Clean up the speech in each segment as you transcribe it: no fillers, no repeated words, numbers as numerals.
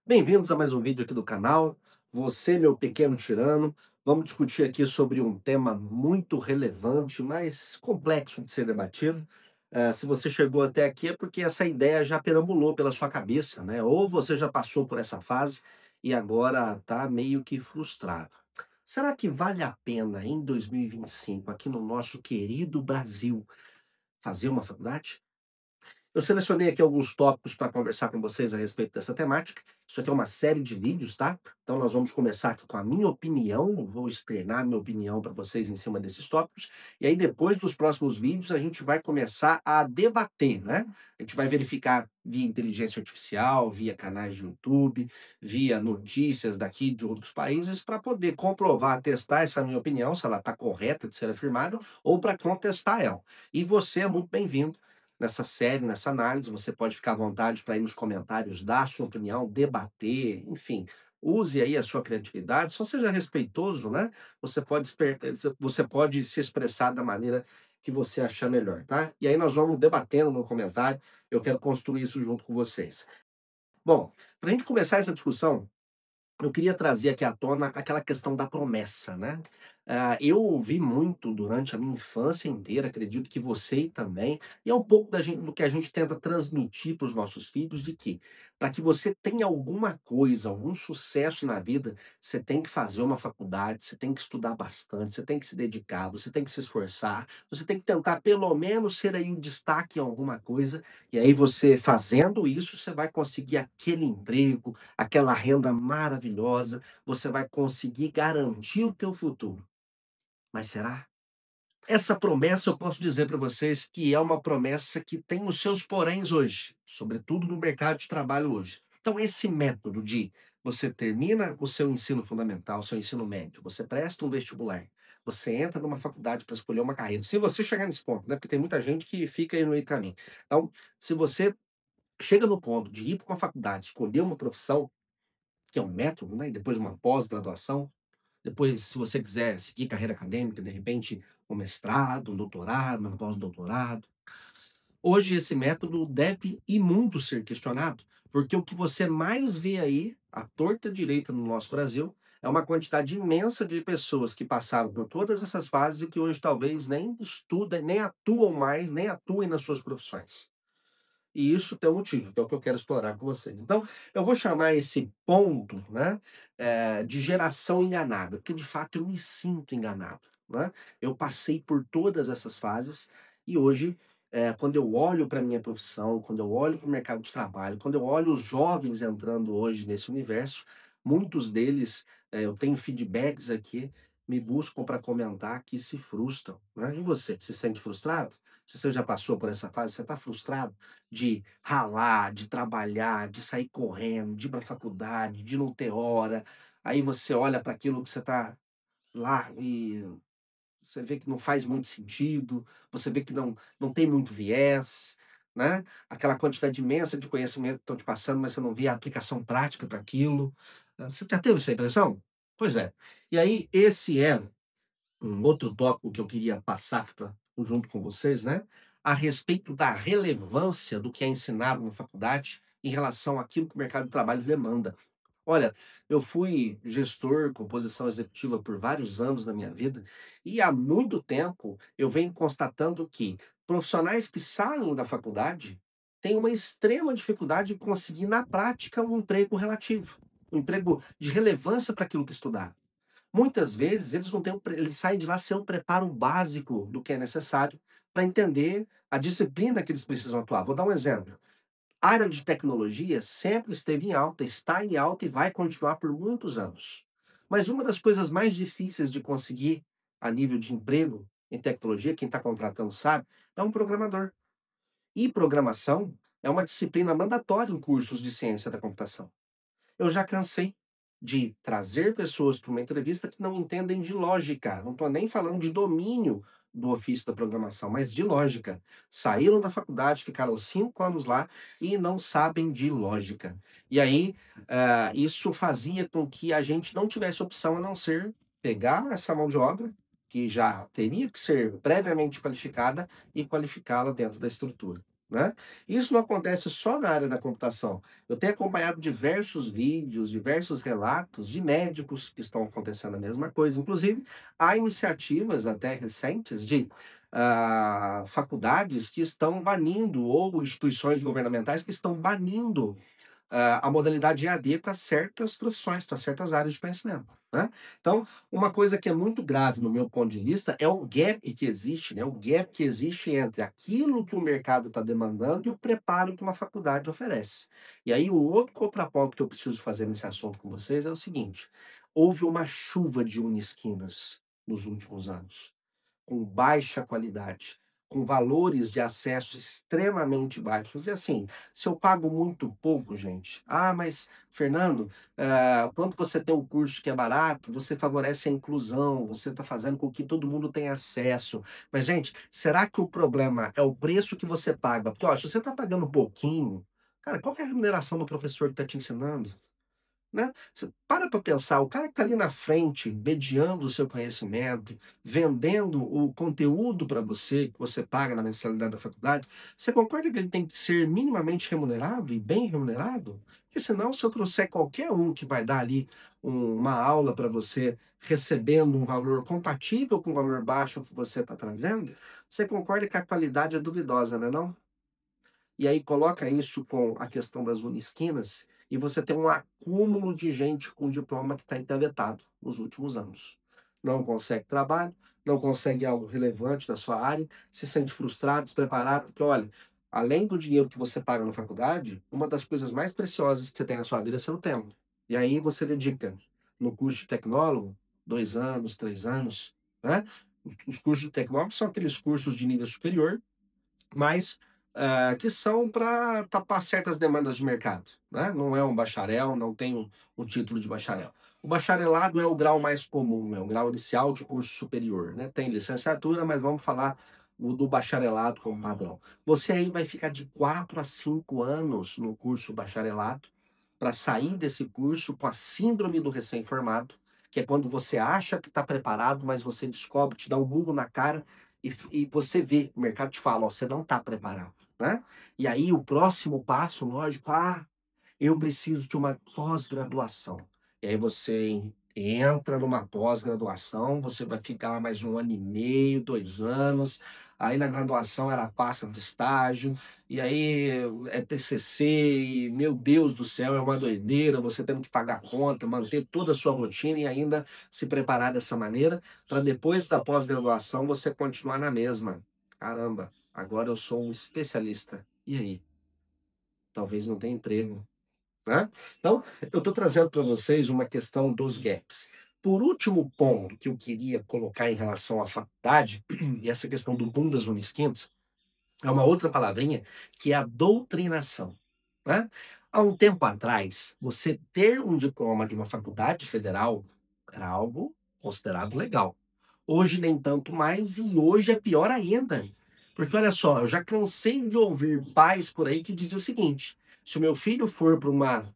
Bem-vindos a mais um vídeo aqui do canal. Você, meu pequeno tirano, vamos discutir aqui sobre um tema muito relevante, mas complexo de ser debatido. Se você chegou até aqui é porque essa ideia já perambulou pela sua cabeça, né? Ou você já passou por essa fase e agora está meio que frustrado. Será que vale a pena em 2025, aqui no nosso querido Brasil, fazer uma faculdade? Eu selecionei aqui alguns tópicos para conversar com vocês a respeito dessa temática. Isso aqui é uma série de vídeos, tá? Então nós vamos começar aqui com a minha opinião, vou externar minha opinião para vocês em cima desses tópicos, e aí depois dos próximos vídeos a gente vai começar a debater, né? A gente vai verificar via inteligência artificial, via canais de YouTube, via notícias daqui de outros países, para poder comprovar, testar essa minha opinião, se ela está correta de ser afirmada, ou para contestar ela. E você é muito bem-vindo nessa série, nessa análise. Você pode ficar à vontade para ir nos comentários dar a sua opinião, debater, enfim. Use aí a sua criatividade, só seja respeitoso, né? Você pode se expressar da maneira que você achar melhor, tá? E aí nós vamos debatendo no comentário. Eu quero construir isso junto com vocês. Bom, para a gente começar essa discussão, eu queria trazer aqui à tona aquela questão da promessa, né. Eu ouvi muito durante a minha infância inteira, acredito que você também, e é um pouco do que a gente tenta transmitir para os nossos filhos, de que para que você tenha alguma coisa, algum sucesso na vida, você tem que fazer uma faculdade, você tem que estudar bastante, você tem que se dedicar, você tem que se esforçar, você tem que tentar pelo menos ser aí um destaque em alguma coisa, e aí você fazendo isso, você vai conseguir aquele emprego, aquela renda maravilhosa, você vai conseguir garantir o teu futuro. Mas será? Essa promessa eu posso dizer para vocês que é uma promessa que tem os seus poréns hoje, sobretudo no mercado de trabalho hoje. Então esse método de você termina o seu ensino fundamental, o seu ensino médio, você presta um vestibular, você entra numa faculdade para escolher uma carreira. Se você chegar nesse ponto, né, porque tem muita gente que fica aí no meio do caminho. Então, se você chega no ponto de ir para uma faculdade, escolher uma profissão, que é um método, né, e depois uma pós-graduação. Depois, se você quiser seguir carreira acadêmica, de repente, um mestrado, um doutorado, um pós-doutorado. Hoje esse método deve e muito ser questionado, porque o que você mais vê aí, à torta e à direita no nosso Brasil, é uma quantidade imensa de pessoas que passaram por todas essas fases e que hoje talvez nem estudem, nem atuam mais, nem atuem nas suas profissões. E isso tem um motivo, que é o que eu quero explorar com vocês. Então, eu vou chamar esse ponto, né, de geração enganada, porque de fato eu me sinto enganado, né? Eu passei por todas essas fases e hoje, quando eu olho para a minha profissão, quando eu olho para o mercado de trabalho, quando eu olho os jovens entrando hoje nesse universo, muitos deles, eu tenho feedbacks aqui, me buscam para comentar que se frustram, né? E você, se sente frustrado? Se você já passou por essa fase, você está frustrado de ralar, de trabalhar, de sair correndo, de ir para a faculdade, de não ter hora. Aí você olha para aquilo que você está lá e você vê que não faz muito sentido, você vê que não tem muito viés, né? Aquela quantidade imensa de conhecimento que estão te passando, mas você não vê a aplicação prática para aquilo. Você já teve essa impressão? Pois é. E aí, esse é um outro tópico que eu queria passar junto com vocês, né, a respeito da relevância do que é ensinado na faculdade em relação àquilo que o mercado de trabalho demanda. Olha, eu fui gestor com posição executiva por vários anos na minha vida e há muito tempo eu venho constatando que profissionais que saem da faculdade têm uma extrema dificuldade de conseguir na prática um emprego relativo, um emprego de relevância para aquilo que estudaram. Muitas vezes eles não têm eles saem de lá sem um preparo básico do que é necessário para entender a disciplina que eles precisam atuar. Vou dar um exemplo. A área de tecnologia sempre esteve em alta, está em alta e vai continuar por muitos anos. Mas uma das coisas mais difíceis de conseguir a nível de emprego em tecnologia, quem está contratando sabe, é um programador. E programação é uma disciplina mandatória em cursos de ciência da computação. Eu já cansei de trazer pessoas para uma entrevista que não entendem de lógica, não estou nem falando de domínio do ofício da programação, mas de lógica. Saíram da faculdade, ficaram 5 anos lá e não sabem de lógica. E aí, isso fazia com que a gente não tivesse opção a não ser pegar essa mão de obra, que já teria que ser previamente qualificada, e qualificá-la dentro da estrutura. né? Isso não acontece só na área da computação. Eu tenho acompanhado diversos vídeos, diversos relatos de médicos que estão acontecendo a mesma coisa. Inclusive, há iniciativas até recentes de faculdades que estão banindo, ou instituições governamentais que estão banindo a modalidade EAD para certas profissões, para certas áreas de conhecimento, né? Então, uma coisa que é muito grave no meu ponto de vista é o gap que existe, né? O gap que existe entre aquilo que o mercado está demandando e o preparo que uma faculdade oferece. E aí, o outro contraponto que eu preciso fazer nesse assunto com vocês é o seguinte: houve uma chuva de unisquinas nos últimos anos com baixa qualidade, com valores de acesso extremamente baixos. E assim, se eu pago muito pouco, gente, mas Fernando, quando você tem um curso que é barato, você favorece a inclusão, você está fazendo com que todo mundo tenha acesso. Mas, gente, será que o problema é o preço que você paga? Porque, ó, se você está pagando um pouquinho, cara, qual que é a remuneração do professor que está te ensinando? Né? Você para pensar, o cara que está ali na frente, mediando o seu conhecimento, vendendo o conteúdo para você, que você paga na mensalidade da faculdade, você concorda que ele tem que ser minimamente remunerado e bem remunerado? Porque senão, se eu trouxer qualquer um que vai dar ali uma aula para você, recebendo um valor compatível com o valor baixo que você está trazendo, você concorda que a qualidade é duvidosa, né, não? E aí coloca isso com a questão das unisquinas e você tem um acúmulo de gente com diploma que está engavetado nos últimos anos. Não consegue trabalho, não consegue algo relevante na sua área, se sente frustrado, despreparado, porque olha, além do dinheiro que você paga na faculdade, uma das coisas mais preciosas que você tem na sua vida é seu tempo. E aí você dedica no curso de tecnólogo 2 anos, 3 anos, né? Os cursos de tecnólogo são aqueles cursos de nível superior mas que são para tapar certas demandas de mercado, né? Não é um bacharel, não tem um título de bacharel. O bacharelado é o grau mais comum, é o grau inicial de curso superior, né? Tem licenciatura, mas vamos falar do bacharelado como padrão. Você aí vai ficar de 4 a 5 anos no curso bacharelado para sair desse curso com a síndrome do recém-formado, que é quando você acha que está preparado, mas você descobre, te dá um murro na cara e você vê, o mercado te fala, ó, você não está preparado, né? E aí o próximo passo, lógico, eu preciso de uma pós-graduação. E aí você entra numa pós-graduação, você vai ficar mais 1 ano e meio, 2 anos. Aí na graduação ela passa de estágio, e aí é TCC, e meu Deus do céu, é uma doideira, você tendo que pagar conta, manter toda a sua rotina e ainda se preparar dessa maneira, para depois da pós-graduação você continuar na mesma. Caramba, agora eu sou um especialista. E aí? Talvez não tenha emprego, né? Então, eu estou trazendo para vocês uma questão dos gaps. Por último ponto que eu queria colocar em relação à faculdade, e essa questão do boom das Unisquintas, é uma outra palavrinha que é a doutrinação, né? Há um tempo atrás, você ter um diploma de uma faculdade federal era algo considerado legal. Hoje nem tanto mais, e hoje é pior ainda. Porque olha só, eu já cansei de ouvir pais por aí que diziam o seguinte: se o meu filho for para uma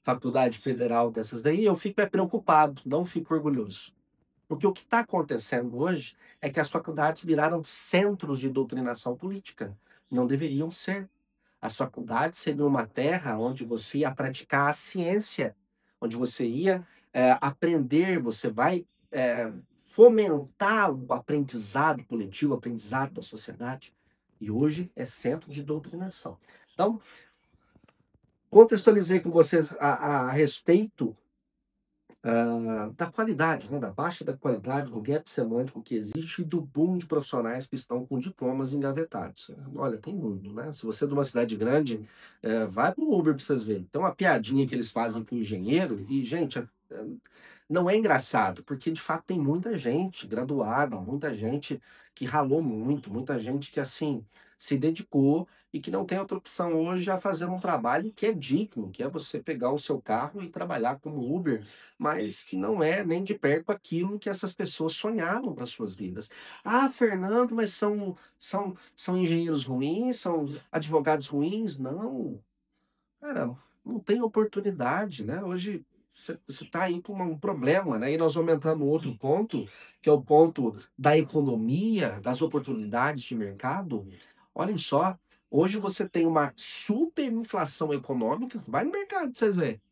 faculdade federal dessas daí, eu fico preocupado, não fico orgulhoso. Porque o que está acontecendo hoje é que as faculdades viraram centros de doutrinação política. Não deveriam ser. As faculdades seriam uma terra onde você ia praticar a ciência, onde você ia aprender, você vai fomentar o aprendizado coletivo, o aprendizado da sociedade. E hoje é centro de doutrinação. Então, contextualizei com vocês a respeito da qualidade, né, da baixa da qualidade, do gap semântico que existe e do boom de profissionais que estão com diplomas engavetados. Olha, tem muito, né? Se você é de uma cidade grande, vai para o Uber para vocês verem. Tem uma piadinha que eles fazem com o engenheiro e, gente, não é engraçado, porque de fato tem muita gente graduada, muita gente que ralou muito, muita gente que, assim, se dedicou e que não tem outra opção hoje a fazer um trabalho que é digno, que é você pegar o seu carro e trabalhar como Uber, mas que não é nem de perto aquilo que essas pessoas sonhavam para suas vidas. Fernando, mas são engenheiros ruins, são advogados ruins? Não, cara, não tem oportunidade, né? Hoje você está aí com um problema, né? E nós vamos entrar no outro ponto, que é o ponto da economia, das oportunidades de mercado. Olhem só, Hoje você tem uma superinflação econômica, vai no mercado pra vocês verem.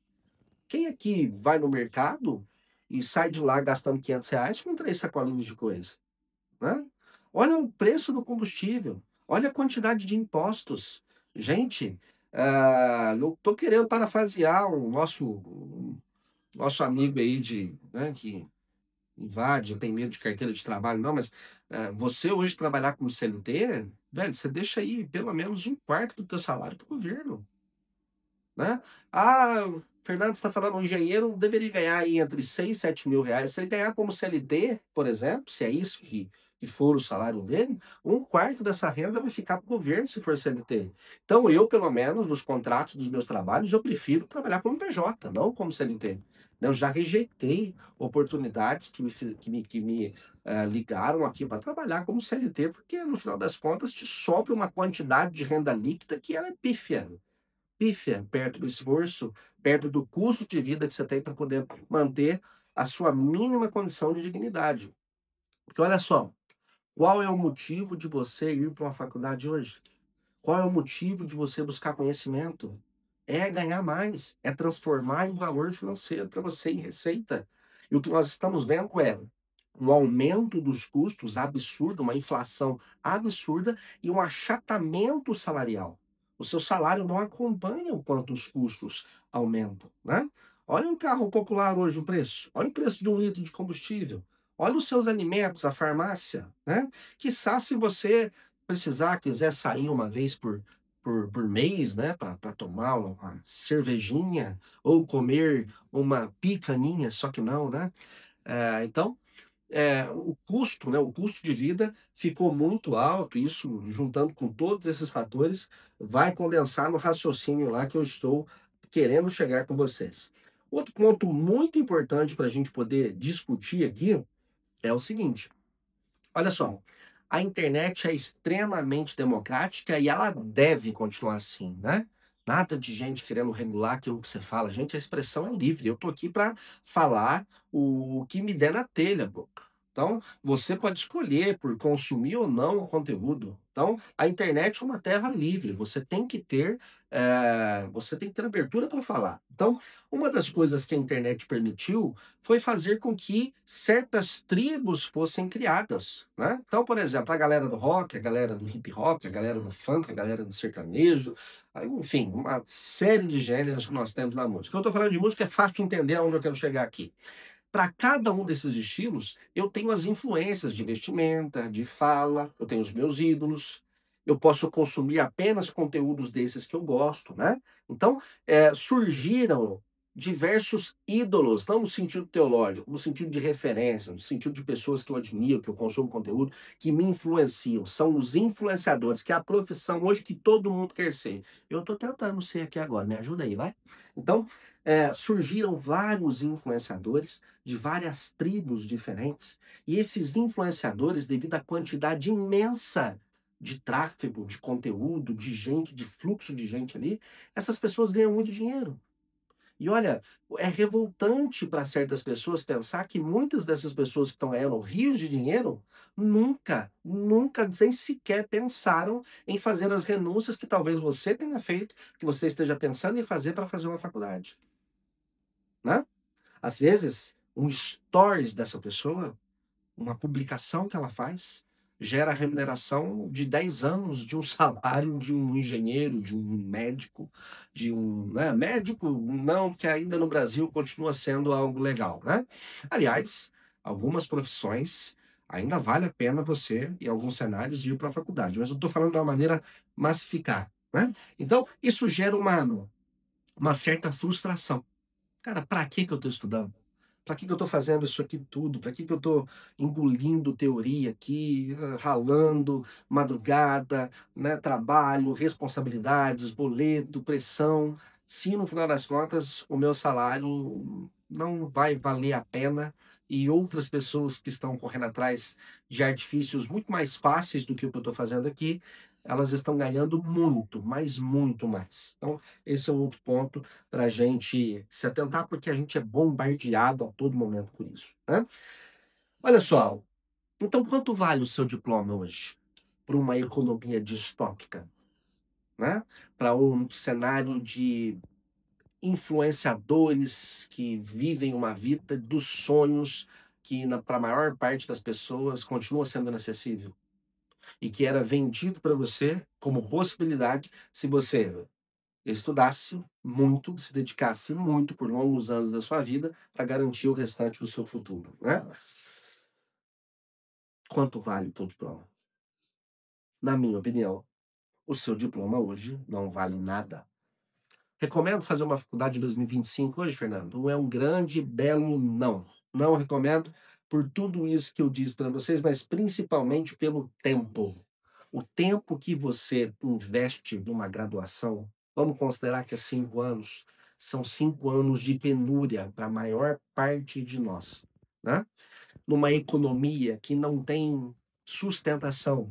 Quem aqui vai no mercado e sai de lá gastando R$ 500 com 3 sacolinhas de coisa, né? Olha o preço do combustível, olha a quantidade de impostos. Gente, não estou querendo parafrasear o nosso amigo aí né, que invade, tem medo de carteira de trabalho, não, mas você hoje trabalhar como CLT, velho, você deixa aí pelo menos um quarto do teu salário para o governo, né? Ah, o Fernando está falando, um engenheiro deveria ganhar aí entre 6 e 7 mil reais. Se ele ganhar como CLT, por exemplo, se é isso que for o salário dele, um quarto dessa renda vai ficar para o governo se for CLT. Então, eu, pelo menos, nos contratos dos meus trabalhos, eu prefiro trabalhar como PJ, não como CLT. Né? Eu já rejeitei oportunidades que me ligaram aqui para trabalhar como CLT, porque no final das contas te sobra uma quantidade de renda líquida que ela é pífia perto do esforço, perto do custo de vida que você tem para poder manter a sua mínima condição de dignidade. Porque olha só, qual é o motivo de você ir para uma faculdade hoje? Qual é o motivo de você buscar conhecimento? É ganhar mais, é transformar em valor financeiro para você em receita. E o que nós estamos vendo é um aumento dos custos absurdo, uma inflação absurda e um achatamento salarial. O seu salário não acompanha o quanto os custos aumentam, né? Olha um carro popular hoje, o preço. Olha o preço de um litro de combustível. Olha os seus alimentos, a farmácia, né? Quiçá se você quiser sair uma vez por mês, né, para tomar uma cervejinha ou comer uma picaninha, só que não, né? Então, o custo, né, o custo de vida ficou muito alto, isso juntando com todos esses fatores, vai condensar no raciocínio lá que eu estou querendo chegar com vocês. Outro ponto muito importante para a gente poder discutir aqui é o seguinte: olha só, a internet é extremamente democrática e ela deve continuar assim, né? Nada de gente querendo regular aquilo que você fala. Gente, a expressão é livre. Eu tô aqui para falar o que me der na telha, pô. Então, você pode escolher por consumir ou não o conteúdo. Então, a internet é uma terra livre. Você tem que ter abertura para falar. Então, uma das coisas que a internet permitiu foi fazer com que certas tribos fossem criadas, né? Então, por exemplo, a galera do rock, a galera do hip hop, a galera do funk, a galera do sertanejo, enfim, uma série de gêneros que nós temos na música. Eu estou falando de música, é fácil de entender aonde eu quero chegar aqui. Para cada um desses estilos, eu tenho as influências de vestimenta, de fala, eu tenho os meus ídolos, eu posso consumir apenas conteúdos desses que eu gosto, né? Então, surgiram diversos ídolos, não no sentido teológico, no sentido de referência, no sentido de pessoas que eu admiro, que eu consumo conteúdo, que me influenciam. São os influenciadores, que é a profissão hoje que todo mundo quer ser. Eu estou tentando ser aqui agora, me ajuda aí, vai? Então, surgiram vários influenciadores de várias tribos diferentes, e esses influenciadores, devido à quantidade imensa de tráfego, de conteúdo, de gente, de fluxo de gente ali, essas pessoas ganham muito dinheiro. E olha, é revoltante para certas pessoas pensar que muitas dessas pessoas que estão ganhando rios de dinheiro nunca, nem sequer pensaram em fazer as renúncias que talvez você tenha feito, que você esteja pensando em fazer para fazer uma faculdade, né? Às vezes, um stories dessa pessoa, uma publicação que ela faz, gera a remuneração de 10 anos de um salário de um engenheiro, de um médico, de um, né, médico, não, que ainda no Brasil continua sendo algo legal, né? Aliás, algumas profissões ainda vale a pena você, em alguns cenários, ir para a faculdade, mas eu estou falando de uma maneira massificar, né? Então, isso gera uma certa frustração. Cara, para que eu estou estudando? Para que eu estou fazendo isso aqui tudo? Para que eu estou engolindo teoria aqui, ralando, madrugada, né, trabalho, responsabilidades, boleto, pressão, se no final das contas o meu salário não vai valer a pena e outras pessoas que estão correndo atrás de artifícios muito mais fáceis do que o que eu estou fazendo aqui, elas estão ganhando muito, mas muito mais. Então, esse é um outro ponto para a gente se atentar, porque a gente é bombardeado a todo momento por isso, né? Olha só, então quanto vale o seu diploma hoje para uma economia distópica? né? Para um cenário de influenciadores que vivem uma vida dos sonhos que, para a maior parte das pessoas, continua sendo inacessível e que era vendido para você como possibilidade se você estudasse muito, se dedicasse muito por longos anos da sua vida para garantir o restante do seu futuro, né? Quanto vale o teu diploma? Na minha opinião, o seu diploma hoje não vale nada. Recomendo fazer uma faculdade em 2025 hoje, Fernando? É um grande, belo não. Não recomendo por tudo isso que eu disse para vocês, mas principalmente pelo tempo. O tempo que você investe numa graduação, vamos considerar que é 5 anos, são 5 anos de penúria para a maior parte de nós, né? Numa economia que não tem sustentação,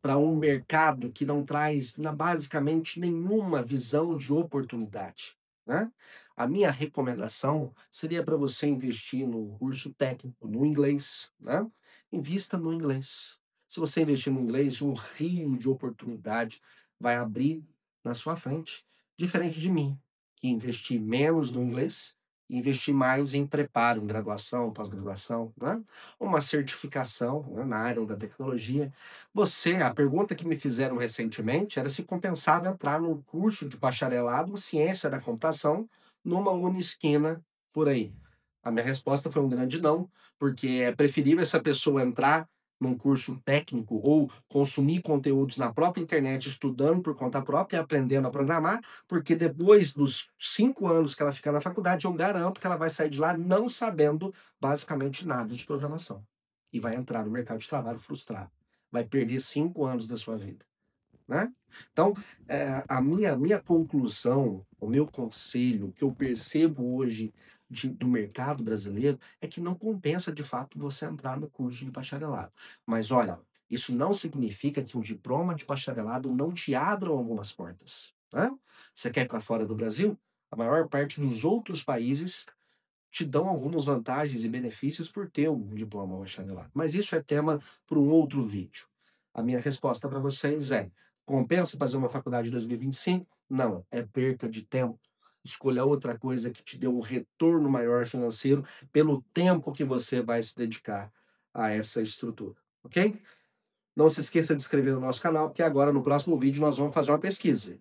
para um mercado que não traz basicamente nenhuma visão de oportunidade, né? A minha recomendação seria para você investir no curso técnico, no inglês, né? Invista no inglês. Se você investir no inglês, um rio de oportunidade vai abrir na sua frente. Diferente de mim, que investi menos no inglês e investi mais em preparo, em graduação, pós-graduação, né? Uma certificação, né, na área da tecnologia. A pergunta que me fizeram recentemente era se compensava entrar num curso de bacharelado em ciência da computação numa Unisquina por aí. A minha resposta foi um grande não, porque é preferível essa pessoa entrar num curso técnico ou consumir conteúdos na própria internet, estudando por conta própria e aprendendo a programar, porque depois dos 5 anos que ela ficar na faculdade, eu garanto que ela vai sair de lá não sabendo basicamente nada de programação. E vai entrar no mercado de trabalho frustrado, vai perder 5 anos da sua vida, né? Então, a minha conclusão, o meu conselho, o que eu percebo hoje do mercado brasileiro, é que não compensa de fato você entrar no curso de bacharelado. Mas olha, isso não significa que um diploma de bacharelado não te abra algumas portas, né? Você quer ir para fora do Brasil? A maior parte dos outros países te dão algumas vantagens e benefícios por ter um diploma bacharelado. Mas isso é tema para um outro vídeo. A minha resposta para vocês é: compensa fazer uma faculdade em 2025? Não, é perca de tempo. Escolha outra coisa que te dê um retorno maior financeiro pelo tempo que você vai se dedicar a essa estrutura, ok? Não se esqueça de se inscrever no nosso canal, porque agora no próximo vídeo nós vamos fazer uma pesquisa.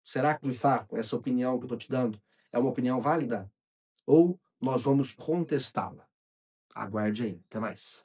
Será que, de fato, essa opinião que eu estou te dando é uma opinião válida? Ou nós vamos contestá-la? Aguarde aí. Até mais.